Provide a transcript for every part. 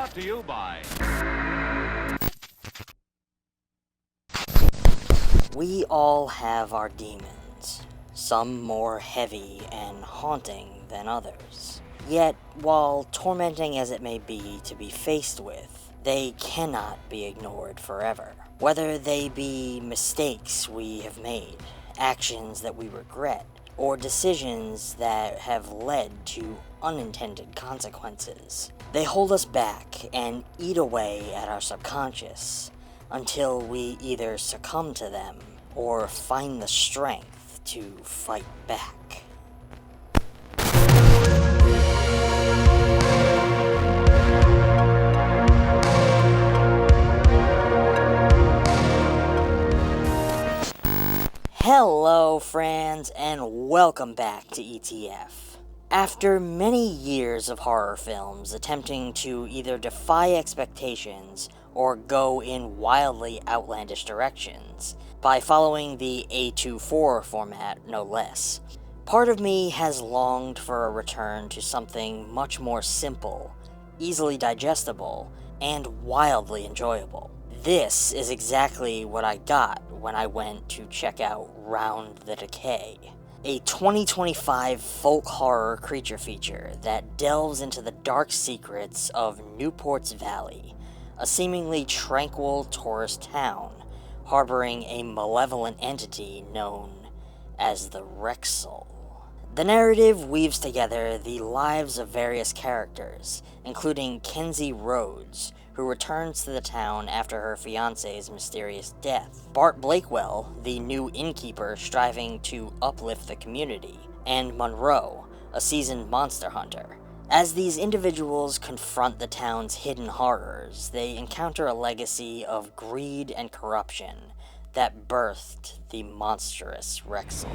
Brought to you by... We all have our demons, some more heavy and haunting than others. Yet, while tormenting as it may be to be faced with, they cannot be ignored forever. Whether they be mistakes we have made, actions that we regret, or decisions that have led to unintended consequences. They hold us back and eat away at our subconscious until we either succumb to them or find the strength to fight back. Hello friends, and welcome back to ETF. After many years of horror films attempting to either defy expectations or go in wildly outlandish directions, by following the A24 format no less, part of me has longed for a return to something much more simple, easily digestible, and wildly enjoyable. This is exactly what I got when I went to check out Round the Decay, a 2025 folk horror creature feature that delves into the dark secrets of Newport's Valley, a seemingly tranquil tourist town harboring a malevolent entity known as the Rexel. The narrative weaves together the lives of various characters, including Kenzie Rhodes, who returns to the town after her fiancé's mysterious death, Bart Blakewell, the new innkeeper striving to uplift the community, and Monroe, a seasoned monster hunter. As these individuals confront the town's hidden horrors, they encounter a legacy of greed and corruption that birthed the monstrous Rexel.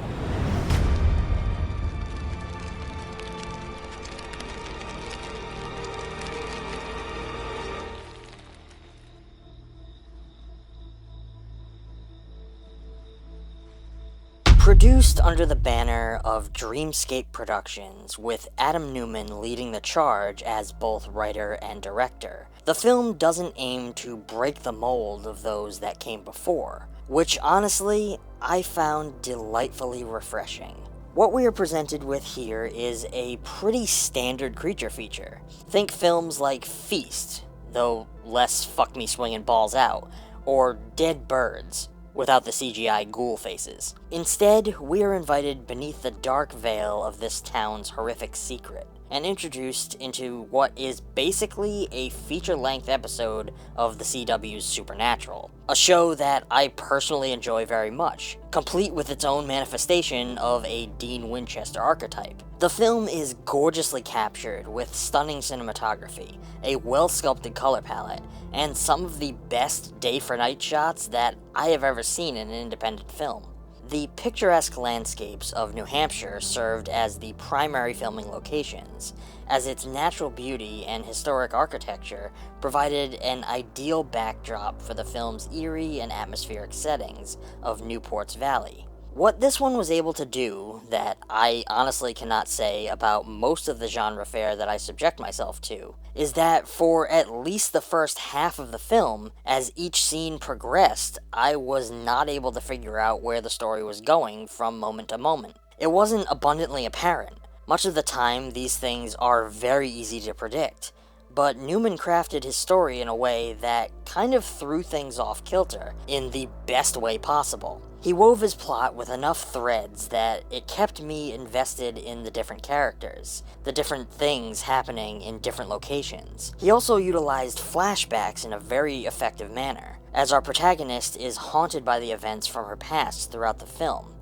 Produced under the banner of Dreamscape Productions, with Adam Newman leading the charge as both writer and director, the film doesn't aim to break the mold of those that came before, which honestly, I found delightfully refreshing. What we are presented with here is a pretty standard creature feature. Think films like Feast, though less fuck me swinging balls out, or Dead Birds, without the CGI ghoul faces. Instead, we are invited beneath the dark veil of this town's horrific secret, and introduced into what is basically a feature-length episode of the CW's Supernatural, a show that I personally enjoy very much, complete with its own manifestation of a Dean Winchester archetype. The film is gorgeously captured with stunning cinematography, a well-sculpted color palette, and some of the best day-for-night shots that I have ever seen in an independent film. The picturesque landscapes of New Hampshire served as the primary filming locations, as its natural beauty and historic architecture provided an ideal backdrop for the film's eerie and atmospheric settings of Newport's Valley. What this one was able to do, that I honestly cannot say about most of the genre fare that I subject myself to, is that for at least the first half of the film, as each scene progressed, I was not able to figure out where the story was going from moment to moment. It wasn't abundantly apparent. Much of the time, these things are very easy to predict, but Newman crafted his story in a way that kind of threw things off kilter in the best way possible. He wove his plot with enough threads that it kept me invested in the different characters, the different things happening in different locations. He also utilized flashbacks in a very effective manner, as our protagonist is haunted by the events from her past throughout the film,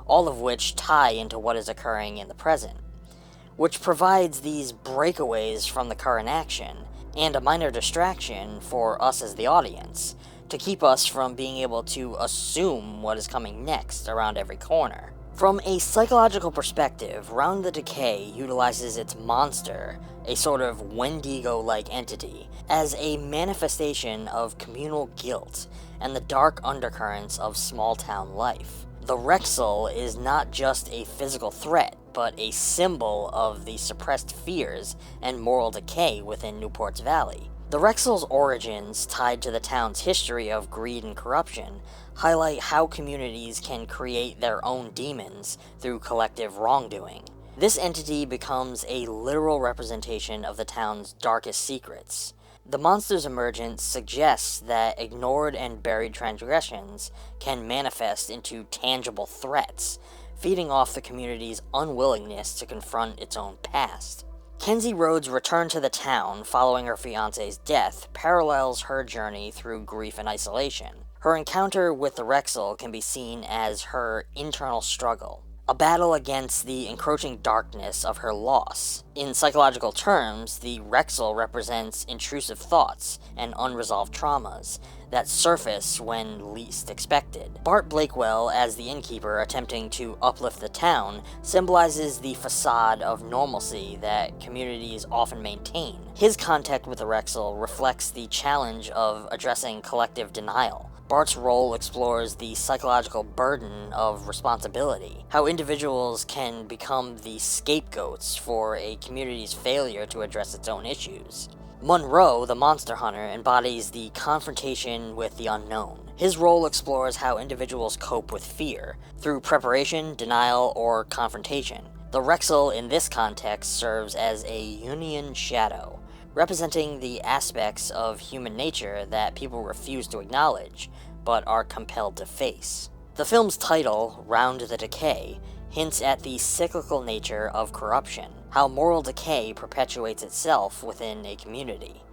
all of which tie into what is occurring in the present, which provides these breakaways from the current action, and a minor distraction for us as the audience, to keep us from being able to assume what is coming next around every corner. From a psychological perspective, Round the Decay utilizes its monster, a sort of Wendigo-like entity, as a manifestation of communal guilt and the dark undercurrents of small-town life. The Rexel is not just a physical threat, but a symbol of the suppressed fears and moral decay within Newport's Valley. The Rexel's origins, tied to the town's history of greed and corruption, highlight how communities can create their own demons through collective wrongdoing. This entity becomes a literal representation of the town's darkest secrets. The monster's emergence suggests that ignored and buried transgressions can manifest into tangible threats, feeding off the community's unwillingness to confront its own past. Kenzie Rhodes' return to the town following her fiancé's death parallels her journey through grief and isolation. Her encounter with the Rexel can be seen as her internal struggle, a battle against the encroaching darkness of her loss. In psychological terms, the Rexel represents intrusive thoughts and unresolved traumas that surface when least expected. Bart Blakewell, as the innkeeper attempting to uplift the town, symbolizes the facade of normalcy that communities often maintain. His contact with the Rexel reflects the challenge of addressing collective denial. Bart's role explores the psychological burden of responsibility, how individuals can become the scapegoats for a community's failure to address its own issues. Monroe, the monster hunter, embodies the confrontation with the unknown. His role explores how individuals cope with fear, through preparation, denial, or confrontation. The Rexel in this context serves as a Jungian shadow, representing the aspects of human nature that people refuse to acknowledge, but are compelled to face. The film's title, Round the Decay, hints at the cyclical nature of corruption, how moral decay perpetuates itself within a community.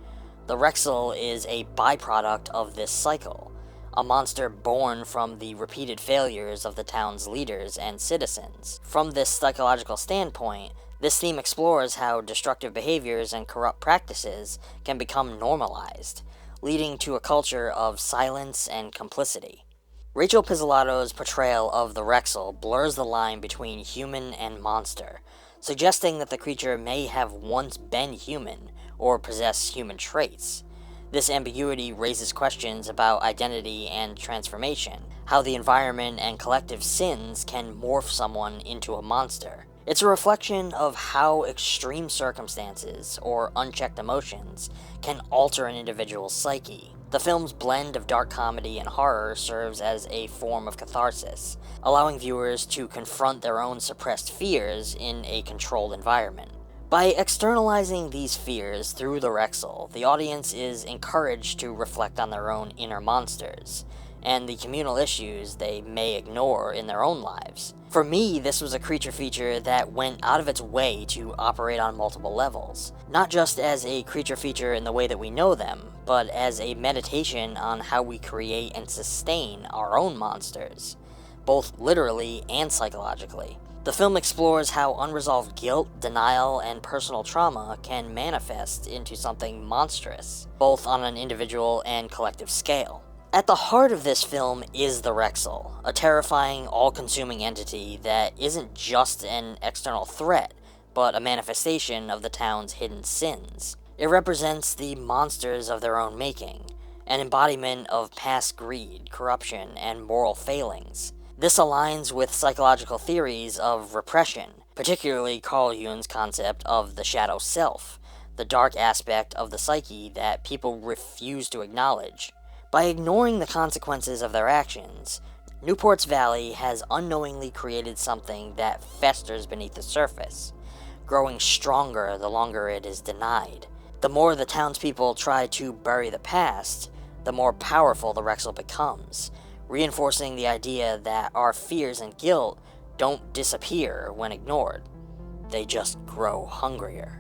The Rexel is a byproduct of this cycle, a monster born from the repeated failures of the town's leaders and citizens. From this psychological standpoint, this theme explores how destructive behaviors and corrupt practices can become normalized, leading to a culture of silence and complicity. Rachel Pizzolatto's portrayal of the Rexel blurs the line between human and monster, suggesting that the creature may have once been human or possess human traits. This ambiguity raises questions about identity and transformation, how the environment and collective sins can morph someone into a monster. It's a reflection of how extreme circumstances or unchecked emotions can alter an individual's psyche. The film's blend of dark comedy and horror serves as a form of catharsis, allowing viewers to confront their own suppressed fears in a controlled environment. By externalizing these fears through the Rexel, the audience is encouraged to reflect on their own inner monsters, and the communal issues they may ignore in their own lives. For me, this was a creature feature that went out of its way to operate on multiple levels, not just as a creature feature in the way that we know them, but as a meditation on how we create and sustain our own monsters, both literally and psychologically. The film explores how unresolved guilt, denial, and personal trauma can manifest into something monstrous, both on an individual and collective scale. At the heart of this film is the Rexel, a terrifying, all-consuming entity that isn't just an external threat, but a manifestation of the town's hidden sins. It represents the monsters of their own making, an embodiment of past greed, corruption, and moral failings. This aligns with psychological theories of repression, particularly Carl Jung's concept of the shadow self, the dark aspect of the psyche that people refuse to acknowledge. By ignoring the consequences of their actions, Newport's Valley has unknowingly created something that festers beneath the surface, growing stronger the longer it is denied. The more the townspeople try to bury the past, the more powerful the Rexel becomes, reinforcing the idea that our fears and guilt don't disappear when ignored. They just grow hungrier.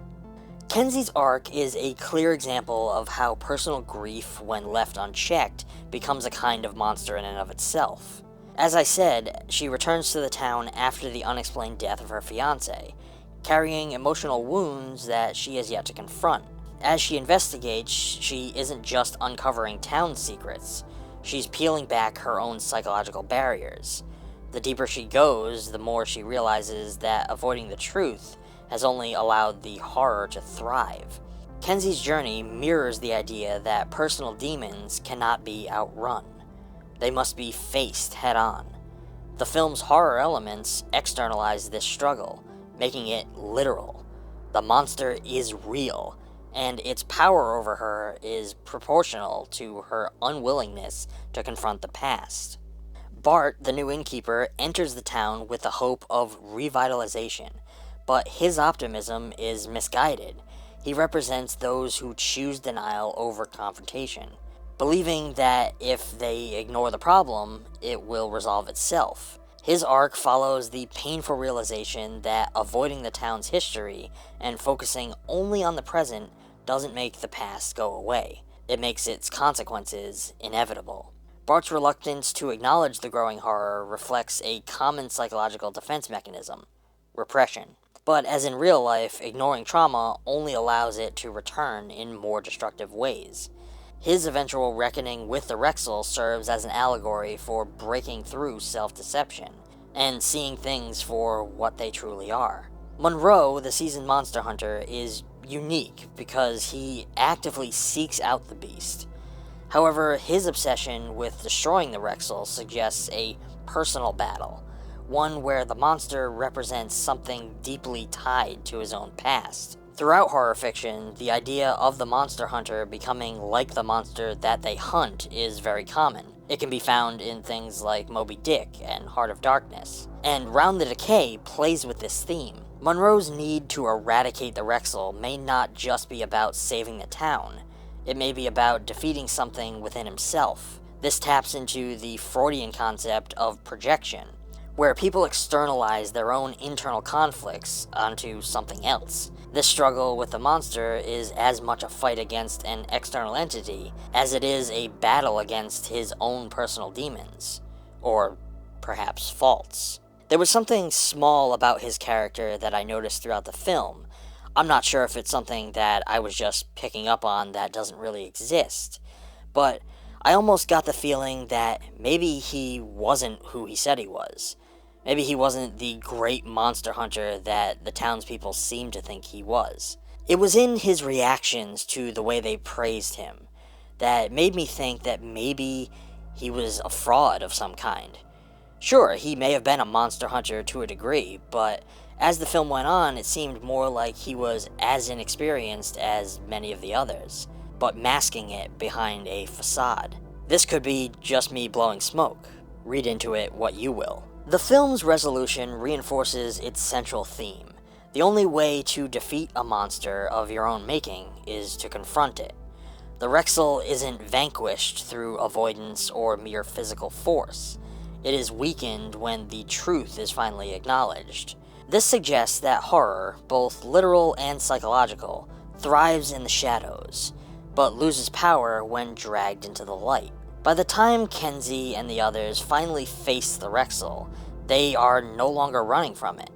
Kenzie's arc is a clear example of how personal grief, when left unchecked, becomes a kind of monster in and of itself. As I said, she returns to the town after the unexplained death of her fiancé, carrying emotional wounds that she has yet to confront. As she investigates, she isn't just uncovering town secrets, she's peeling back her own psychological barriers. The deeper she goes, the more she realizes that avoiding the truth has only allowed the horror to thrive. Kenzie's journey mirrors the idea that personal demons cannot be outrun. They must be faced head-on. The film's horror elements externalize this struggle, making it literal. The monster is real, and its power over her is proportional to her unwillingness to confront the past. Bart, the new innkeeper, enters the town with the hope of revitalization, but his optimism is misguided. He represents those who choose denial over confrontation, believing that if they ignore the problem, it will resolve itself. His arc follows the painful realization that avoiding the town's history and focusing only on the present doesn't make the past go away. It makes its consequences inevitable. Bart's reluctance to acknowledge the growing horror reflects a common psychological defense mechanism: repression. But as in real life, ignoring trauma only allows it to return in more destructive ways. His eventual reckoning with the Rexel serves as an allegory for breaking through self-deception and seeing things for what they truly are. Monroe, the seasoned monster hunter, is unique because he actively seeks out the beast. However, his obsession with destroying the Rexel suggests a personal battle, one where the monster represents something deeply tied to his own past. Throughout horror fiction, the idea of the monster hunter becoming like the monster that they hunt is very common. It can be found in things like Moby Dick and Heart of Darkness, and Round the Decay plays with this theme. Monroe's need to eradicate the Rexel may not just be about saving the town. It may be about defeating something within himself. This taps into the Freudian concept of projection, where people externalize their own internal conflicts onto something else. This struggle with the monster is as much a fight against an external entity as it is a battle against his own personal demons, or perhaps faults. There was something small about his character that I noticed throughout the film. I'm not sure if it's something that I was just picking up on that doesn't really exist, but I almost got the feeling that maybe he wasn't who he said he was. Maybe he wasn't the great monster hunter that the townspeople seemed to think he was. It was in his reactions to the way they praised him that made me think that maybe he was a fraud of some kind. Sure, he may have been a monster hunter to a degree, but as the film went on, it seemed more like he was as inexperienced as many of the others, but masking it behind a facade. This could be just me blowing smoke. Read into it what you will. The film's resolution reinforces its central theme. The only way to defeat a monster of your own making is to confront it. The Rexel isn't vanquished through avoidance or mere physical force. It is weakened when the truth is finally acknowledged. This suggests that horror, both literal and psychological, thrives in the shadows, but loses power when dragged into the light. By the time Kenzie and the others finally face the Rexel, they are no longer running from it.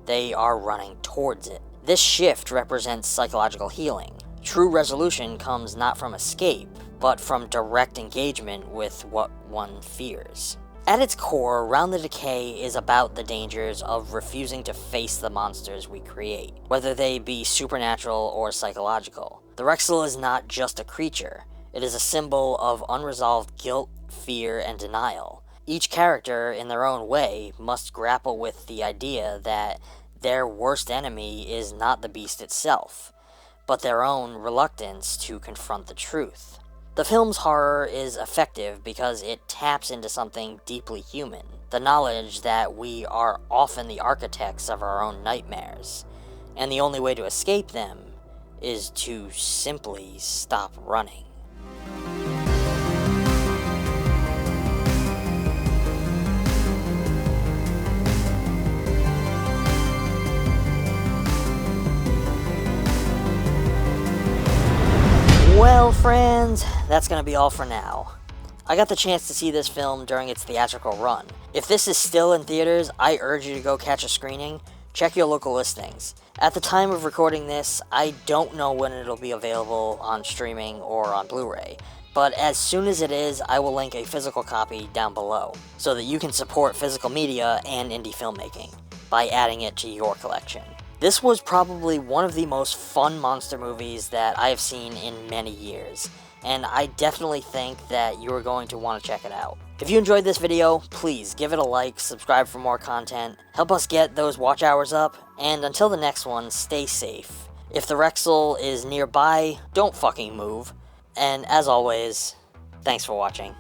They are running towards it. This shift represents psychological healing. True resolution comes not from escape, but from direct engagement with what one fears. At its core, Round the Decay is about the dangers of refusing to face the monsters we create, whether they be supernatural or psychological. The Rexel is not just a creature. It is a symbol of unresolved guilt, fear, and denial. Each character, in their own way, must grapple with the idea that their worst enemy is not the beast itself, but their own reluctance to confront the truth. The film's horror is effective because it taps into something deeply human, the knowledge that we are often the architects of our own nightmares, and the only way to escape them is to simply stop running. Well, friends, that's going to be all for now. I got the chance to see this film during its theatrical run. If this is still in theaters, I urge you to go catch a screening. Check your local listings. At the time of recording this, I don't know when it'll be available on streaming or on Blu-ray, but as soon as it is, I will link a physical copy down below, so that you can support physical media and indie filmmaking by adding it to your collection. This was probably one of the most fun monster movies that I have seen in many years, and I definitely think that you are going to want to check it out. If you enjoyed this video, please give it a like, subscribe for more content, help us get those watch hours up, and until the next one, stay safe, If the Rexel is nearby, don't fucking move. And as always, thanks for watching.